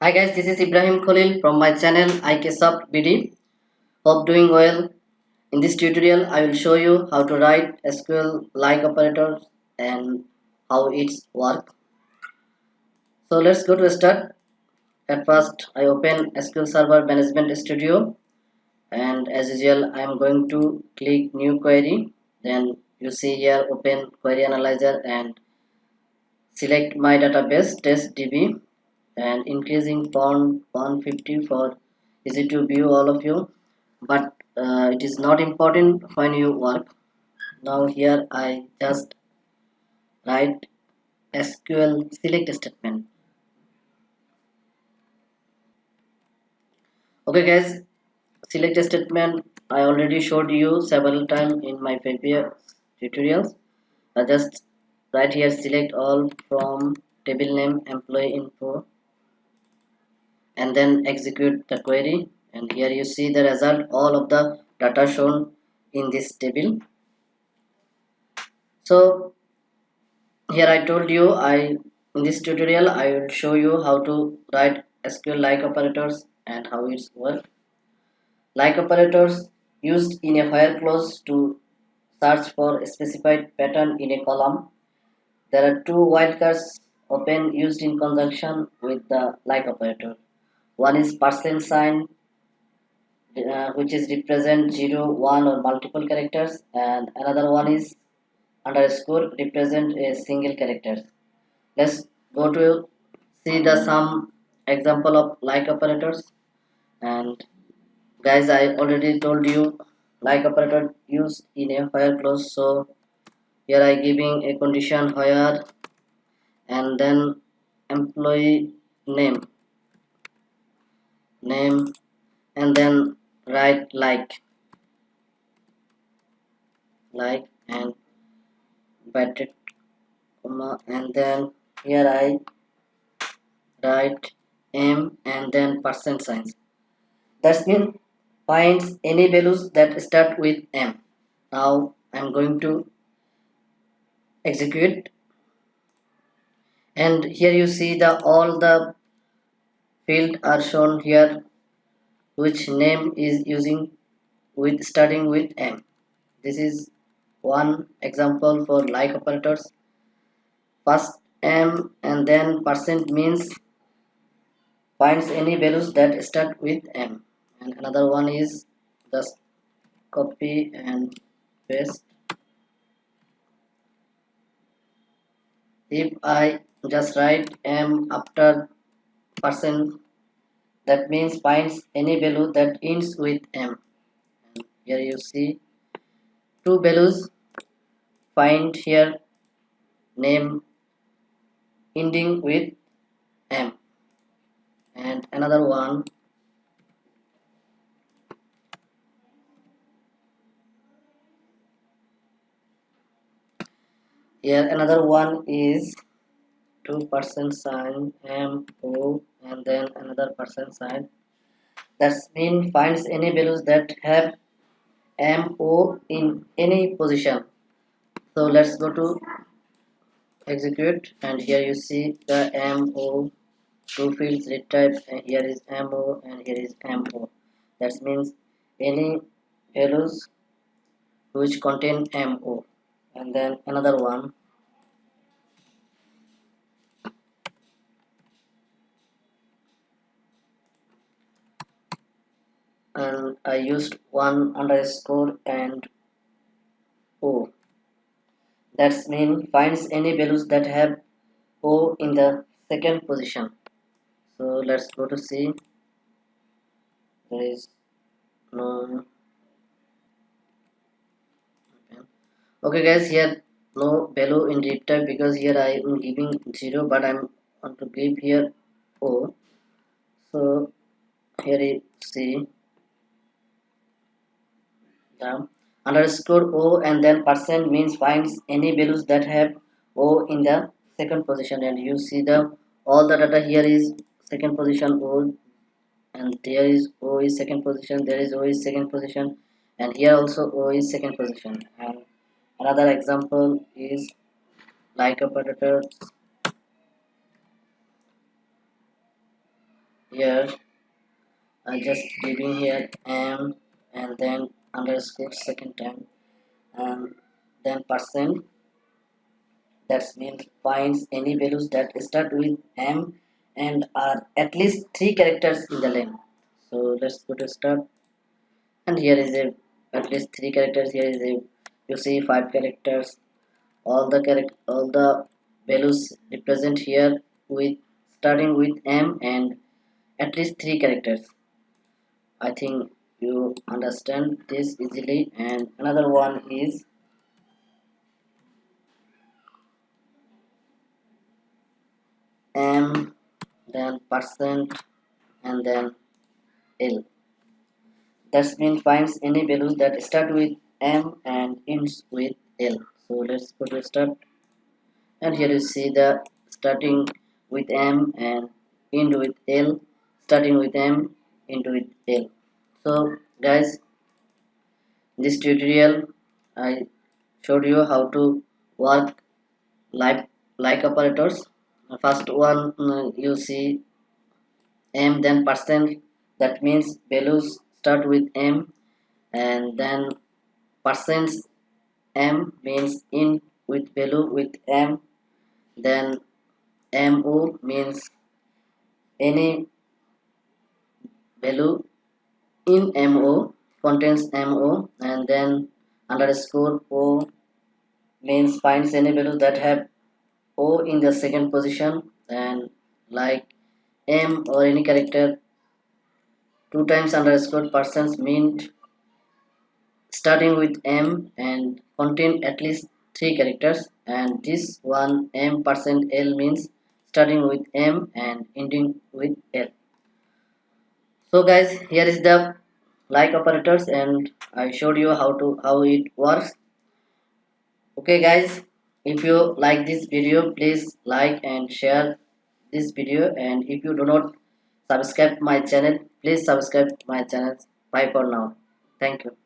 Hi guys, this is Ibrahim Khalil from my channel IK Softbd. Hope doing well. In this tutorial, I will show you how to write SQL like operators and how it's work. So let's go to start. At first, I open SQL Server Management Studio, and as usual, I am going to click New Query. Then you see here open Query Analyzer and select my database testdb and increasing font 150 for easy to view all of you, but it is not important when you work. Now here I just write SQL select statement. Okay guys, select statement I already showed you several times in my previous tutorials. I just right here select all from table name employee info and then execute the query, and here you see the result, all of the data shown in this table. So here I told you, in this tutorial I will show you how to write SQL like operators and how it's work. Like operators used in a where clause to search for a specified pattern in a column. There are two wildcards open used in conjunction with the like operator. One is percent sign, which is represent 0, 1 or multiple characters, and another one is underscore represent a single character. Let's go to see the some example of like operators. And guys, I already told you like operator used in a while clause, so here I giving a condition where and then employee name and then write like and bracket comma, and then here I write m and then percent signs. That means finds any values that start with m. Now I'm going to execute, and here you see the all the field are shown here which name is using with starting with m. This is one example for like operators. First m and then percent means finds any values that start with m, and another one is just copy and paste. If I just write m after percent, that means finds any value that ends with m. And here you see two values find here, name ending with m, and another one here, another one is 2% sign m o and then another percent sign. That means finds any values that have m o in any position. So let's go to execute, and here you see the mo, two fields retype, and here is mo and here is mo. That means any values which contain mo, and then another one, and I used one underscore and o. That means finds any values that have o in the second position. So let's go to see, there is no. Okay guys, here no value in read type because here I am giving 0, but I'm want to give here o. So here you see the underscore o and then percent means finds any values that have o in the second position, and you see the all the data here is second position o, and there is o is second position, there is o is second position, and here also o is second position. And another example is like operator. here I just giving here m and then underscore second time and then percent. That means finds any values that start with m and are at least three characters in the length. So let's go to start, and here is a at least three characters. Here is a, you see five characters. All the values represent here with starting with m and at least three characters. I think you understand this easily. And another one is m, then percent, and then l. That means finds any values that start with m and ends with l. So let's go to start, and here you see the starting with m and end with l, starting with m, end with l. So guys, in this tutorial I showed you how to work like operators. First one, you see m then percent. That means values start with m, and then percents m means in with value with m, then mo means any value in mo contains mo, and then underscore o means finds any value that have o in the second position, and like m or any character two times underscore percents mean starting with m and contain at least three characters, and this one m percent l means starting with m and ending with l. So guys, here is the like operators, and I showed you how it works. Okay guys, if you like this video, please like and share this video, and if you do not subscribe my channel, please subscribe my channel. Bye for now. Thank you.